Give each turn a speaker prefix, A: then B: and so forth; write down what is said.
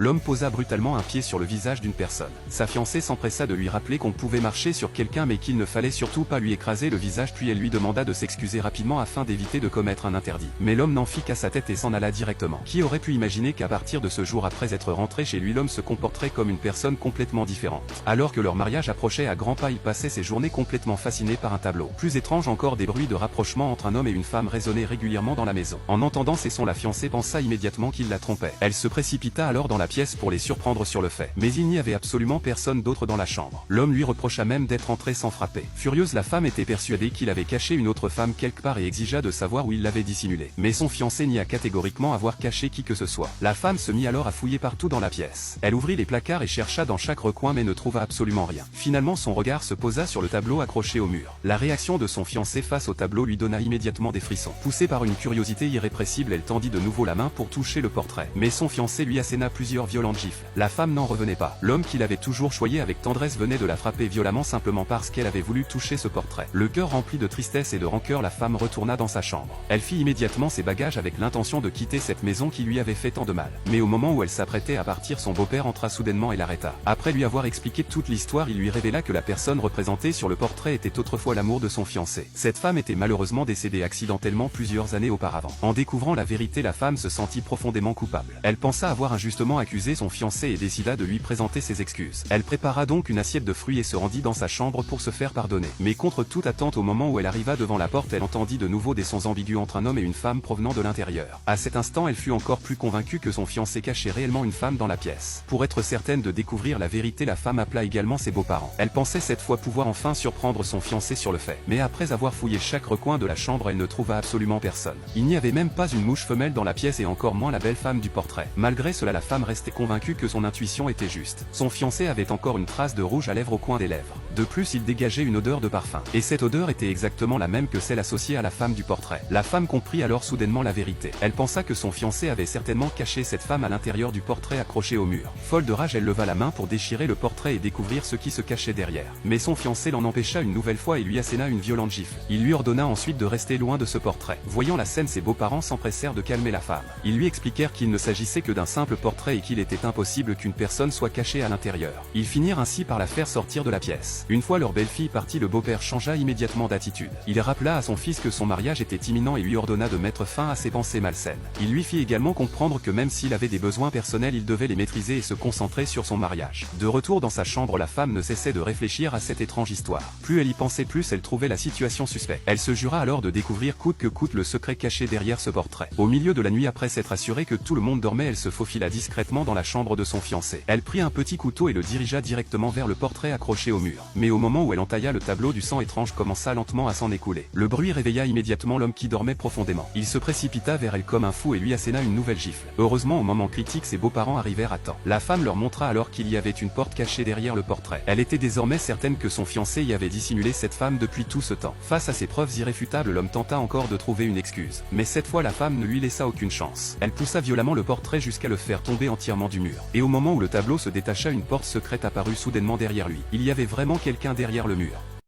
A: L'homme posa brutalement un pied sur le visage d'une personne. Sa fiancée s'empressa de lui rappeler qu'on pouvait marcher sur quelqu'un mais qu'il ne fallait surtout pas lui écraser le visage, puis elle lui demanda de s'excuser rapidement afin d'éviter de commettre un interdit. Mais l'homme n'en fit qu'à sa tête et s'en alla directement. Qui aurait pu imaginer qu'à partir de ce jour, après être rentré chez lui, l'homme se comporterait comme une personne complètement différente. Alors que leur mariage approchait à grands pas, il passait ses journées complètement fasciné par un tableau. Plus étrange encore, des bruits de rapprochement entre un homme et une femme résonnaient régulièrement dans la maison. En entendant ces sons, la fiancée pensa immédiatement qu'il la trompait. Elle se précipita alors dans la pièce pour les surprendre sur le fait. Mais il n'y avait absolument personne d'autre dans la chambre. L'homme lui reprocha même d'être entré sans frapper. Furieuse, la femme était persuadée qu'il avait caché une autre femme quelque part et exigea de savoir où il l'avait dissimulée. Mais son fiancé nia catégoriquement avoir caché qui que ce soit. La femme se mit alors à fouiller partout dans la pièce. Elle ouvrit les placards et chercha dans chaque recoin mais ne trouva absolument rien. Finalement, son regard se posa sur le tableau accroché au mur. La réaction de son fiancé face au tableau lui donna immédiatement des frissons. Poussée par une curiosité irrépressible, elle tendit de nouveau la main pour toucher le portrait. Mais son fiancé lui asséna plusieurs violentes gifles. La femme n'en revenait pas. L'homme qui l'avait toujours choyée avec tendresse venait de la frapper violemment simplement parce qu'elle avait voulu toucher ce portrait. Le cœur rempli de tristesse et de rancœur, la femme retourna dans sa chambre. Elle fit immédiatement ses bagages avec l'intention de quitter cette maison qui lui avait fait tant de mal. Mais au moment où elle s'apprêtait à partir, son beau-père entra soudainement et l'arrêta. Après lui avoir expliqué toute l'histoire, il lui révéla que la personne représentée sur le portrait était autrefois l'amour de son fiancé. Cette femme était malheureusement décédée accidentellement plusieurs années auparavant. En découvrant la vérité, la femme se sentit profondément coupable. Elle pensa avoir injustement accusé son fiancé et décida de lui présenter ses excuses. Elle prépara donc une assiette de fruits et se rendit dans sa chambre pour se faire pardonner. Mais contre toute attente, au moment où elle arriva devant la porte, elle entendit de nouveau des sons ambigus entre un homme et une femme provenant de l'intérieur. À cet instant, elle fut encore plus convaincue que son fiancé cachait réellement une femme dans la pièce. Pour être certaine de découvrir la vérité, la femme appela également ses beaux-parents. Elle pensait cette fois pouvoir enfin surprendre son fiancé sur le fait. Mais après avoir fouillé chaque recoin de la chambre, elle ne trouva absolument personne. Il n'y avait même pas une mouche femelle dans la pièce et encore moins la belle femme du portrait. Malgré cela, la femme restait convaincue que son intuition était juste. Son fiancé avait encore une trace de rouge à lèvres au coin des lèvres. De plus, il dégageait une odeur de parfum. Et cette odeur était exactement la même que celle associée à la femme du portrait. La femme comprit alors soudainement la vérité. Elle pensa que son fiancé avait certainement caché cette femme à l'intérieur du portrait accroché au mur. Folle de rage, elle leva la main pour déchirer le portrait et découvrir ce qui se cachait derrière. Mais son fiancé l'en empêcha une nouvelle fois et lui asséna une violente gifle. Il lui ordonna ensuite de rester loin de ce portrait. Voyant la scène, ses beaux-parents s'empressèrent de calmer la femme. Ils lui expliquèrent qu'il ne s'agissait que d'un simple portrait et qu'il était impossible qu'une personne soit cachée à l'intérieur. Ils finirent ainsi par la faire sortir de la pièce. Une fois leur belle-fille partie, le beau-père changea immédiatement d'attitude. Il rappela à son fils que son mariage était imminent et lui ordonna de mettre fin à ses pensées malsaines. Il lui fit également comprendre que même s'il avait des besoins personnels, il devait les maîtriser et se concentrer sur son mariage. De retour dans sa chambre, la femme ne cessait de réfléchir à cette étrange histoire. Plus elle y pensait, plus elle trouvait la situation suspecte. Elle se jura alors de découvrir coûte que coûte le secret caché derrière ce portrait. Au milieu de la nuit, après s'être assurée que tout le monde dormait, elle se faufila discrètement dans la chambre de son fiancé. Elle prit un petit couteau et le dirigea directement vers le portrait accroché au mur. Mais au moment où elle entailla le tableau, du sang étrange commença lentement à s'en écouler. Le bruit réveilla immédiatement l'homme qui dormait profondément. Il se précipita vers elle comme un fou et lui asséna une nouvelle gifle. Heureusement, au moment critique, ses beaux-parents arrivèrent à temps. La femme leur montra alors qu'il y avait une porte cachée derrière le portrait. Elle était désormais certaine que son fiancé y avait dissimulé cette femme depuis tout ce temps. Face à ces preuves irréfutables, l'homme tenta encore de trouver une excuse. Mais cette fois, la femme ne lui laissa aucune chance. Elle poussa violemment le portrait jusqu'à le faire tomber entièrement du mur. Et au moment où le tableau se détacha, une porte secrète apparut soudainement derrière lui. Il y avait vraiment quelqu'un derrière le mur.